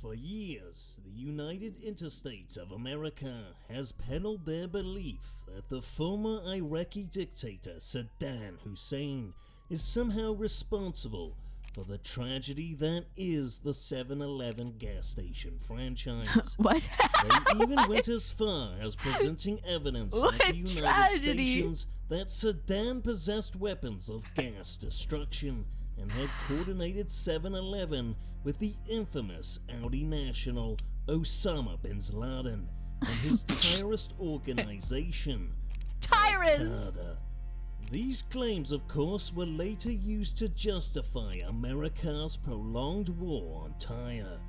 For years, the United Interstates of America has peddled their belief that the former Iraqi dictator Saddam Hussein is somehow responsible for the tragedy that is the 7-Eleven gas station franchise. What? They even went as far as presenting evidence at the United Stations that Saddam possessed weapons of gas destruction and had coordinated 7-Eleven with the infamous Audi national Osama bin Laden and his terrorist organization, Al-Qaeda. These claims, of course, were later used to justify America's prolonged war on Tyre,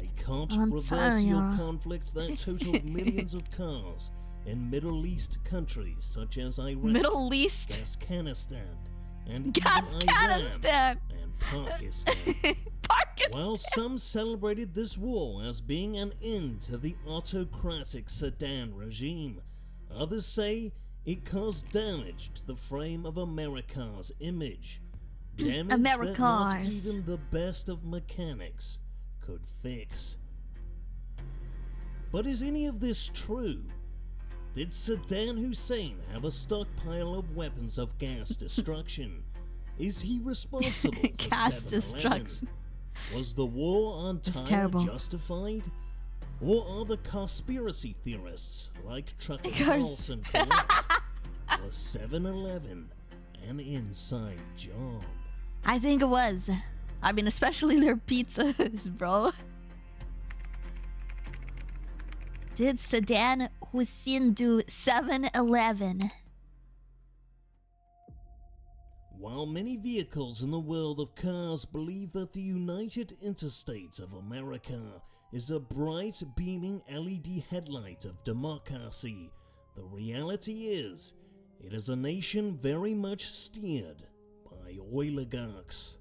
a controversial conflict that totaled millions of cars in Middle East countries such as Iraq, Afghanistan, and Iran and Pakistan. While some celebrated this war as being an end to the autocratic Saddam regime, others say it caused damage to the frame of America's image. Damage that not even the best of mechanics could fix. But is any of this true? Did Saddam Hussein have a stockpile of weapons of gas destruction? Is he responsible for gas destruction? Was the war on Tyre justified? Or are the conspiracy theorists like Trucker Carlson correct? Was 7-Eleven an inside job? I think it was. I mean, especially their pizzas, bro. Did Saddam Hussein do 7-Eleven? While many vehicles in the world of cars believe that the United Interstates of America is a bright, beaming LED headlight of democracy, the reality is, it is a nation very much steered by oligarchs.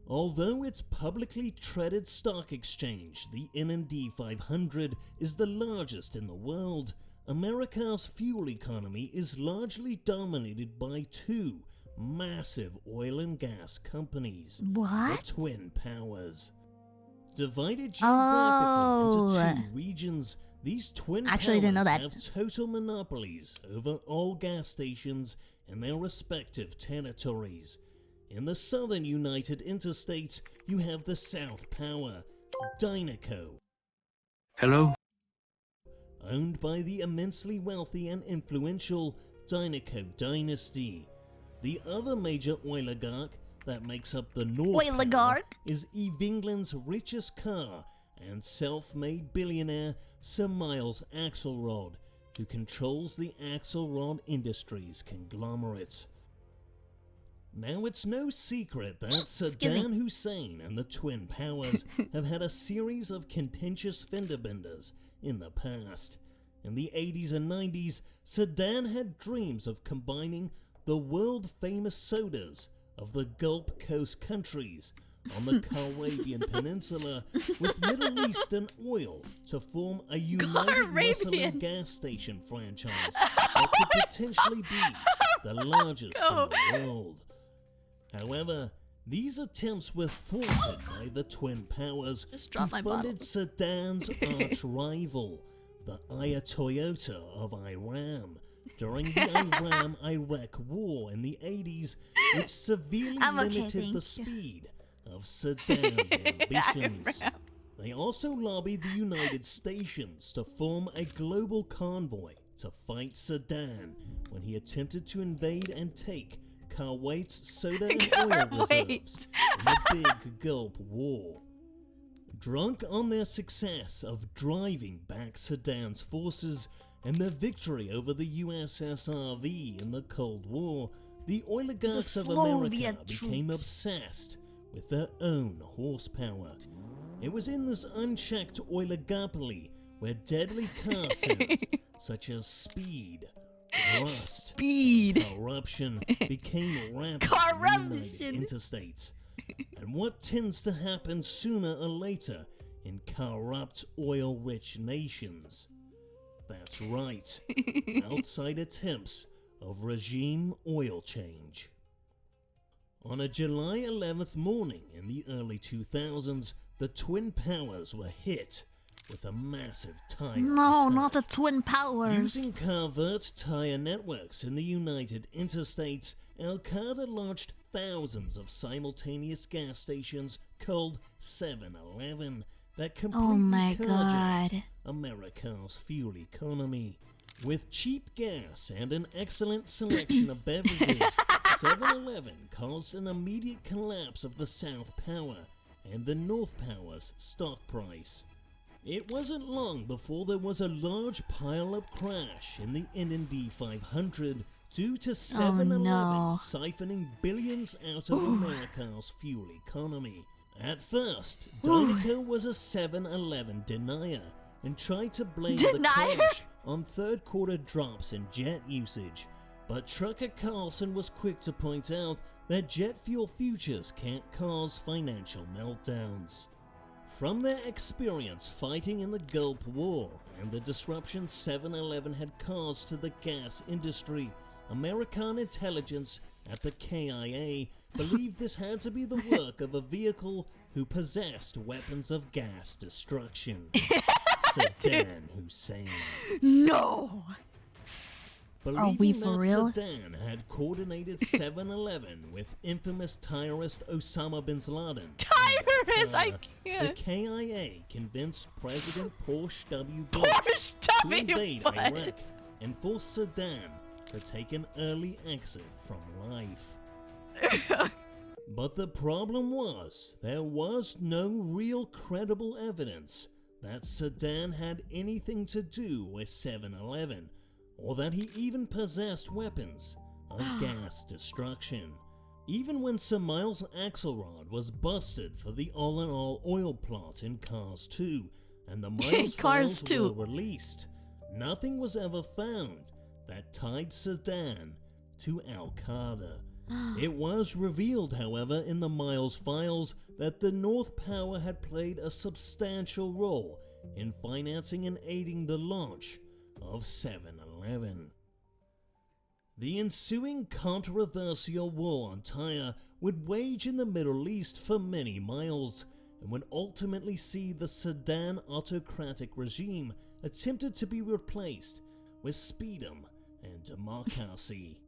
Although its publicly traded stock exchange, the NND 500, is the largest in the world, America's fuel economy is largely dominated by two massive oil and gas companies, the Twin Powers. Divided geographically into two regions, these twin powers have total monopolies over all gas stations in their respective territories. In the southern United Interstates, you have the South Power, Dynaco. Hello? Owned by the immensely wealthy and influential Dynaco dynasty. The other major oligarch that makes up the North Power is Eve England's richest car and self-made billionaire Sir Miles Axelrod, who controls the Axelrod Industries conglomerate. Now, it's no secret that Saddam Hussein and the Twin Powers have had a series of contentious fender benders in the past. In the 80s and 90s, Saddam had dreams of combining the world-famous sodas of the Gulf Coast countries on the Caribbean Peninsula with Middle Eastern oil to form a united muscle and gas station franchise that could potentially be the largest in the world. However, these attempts were thwarted by the Twin Powers who funded Saddam's arch-rival, the Ayatollah of Iran, during the Iran-Iraq War in the 80s, which severely limited the speed of Saddam's ambitions. They also lobbied the United Stations to form a global convoy to fight Saddam when he attempted to invade and take Kuwait's soda and oil reserves in the Big Gulf War. Drunk on their success of driving back Saddam's forces and their victory over the USSRV in the Cold War, the oligarchs of America became obsessed with their own horsepower. It was in this unchecked oligopoly where deadly car sounds such as speed, rust, corruption became rampant in the United Interstates. And what tends to happen sooner or later in corrupt, oil-rich nations? That's right, outside attempts of regime oil change. On a July 11th morning in the early 2000s, the Twin Powers were hit with a massive tire No, attack. not the Twin Powers. Using covert tire networks in the United Interstates, Al-Qaeda launched thousands of simultaneous gas stations called 7-Eleven that completely carjacked America's fuel economy. With cheap gas and an excellent selection of beverages, 7-Eleven caused an immediate collapse of the South Power and the North Power's stock price. It wasn't long before there was a large pile-up crash in the Indy 500 due to 7-Eleven siphoning billions out of America's fuel economy. At first, Dynaco was a 7-Eleven denier and tried to blame the crash on third-quarter drops in jet usage, but trucker Carlson was quick to point out that jet fuel futures can't cause financial meltdowns. From their experience fighting in the Gulf War and the disruption 7-Eleven had caused to the gas industry, American intelligence at the KIA believed this had to be the work of a vehicle who possessed weapons of gas destruction. Saddam Hussein. No! Believing that Saddam had coordinated 7-Eleven with infamous terrorist Osama bin Laden. I can't. The KIA convinced President Porsche W. Bush to invade Iraq and force Saddam to take an early exit from life. But the problem was, there was no real credible evidence that Saddam had anything to do with 7-Eleven, or that he even possessed weapons of gas destruction. Even when Sir Miles Axelrod was busted for the all-in-all oil plot in Cars 2, and the Miles files were released, nothing was ever found that tied Saddam to Al-Qaeda. It was revealed, however, in the Miles files that the North Power had played a substantial role in financing and aiding the launch of 7-Eleven. The ensuing controversial war on tire would wage in the Middle East for many miles, and would ultimately see the Saddam autocratic regime attempted to be replaced with speedom and democracy.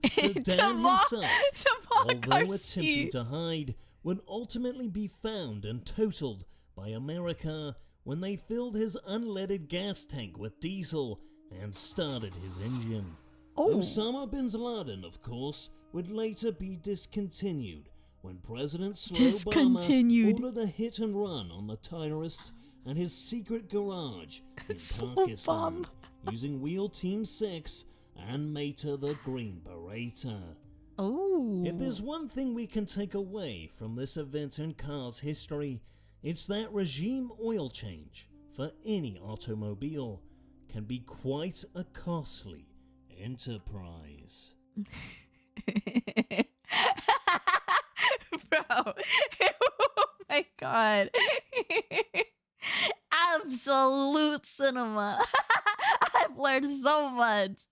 Saddam himself, although attempting to hide, would ultimately be found and totaled by America when they filled his unleaded gas tank with diesel and started his engine. Osama bin Laden, of course, would later be discontinued when President Obama ordered a hit and run on the terrorist and his secret garage in Pakistan using Wheel Team 6 and Mater the Green Beretta. If there's one thing we can take away from this event in Cars history, it's that regime oil change for any automobile can be quite a costly enterprise. Bro, oh my god. Absolute cinema. I've learned so much.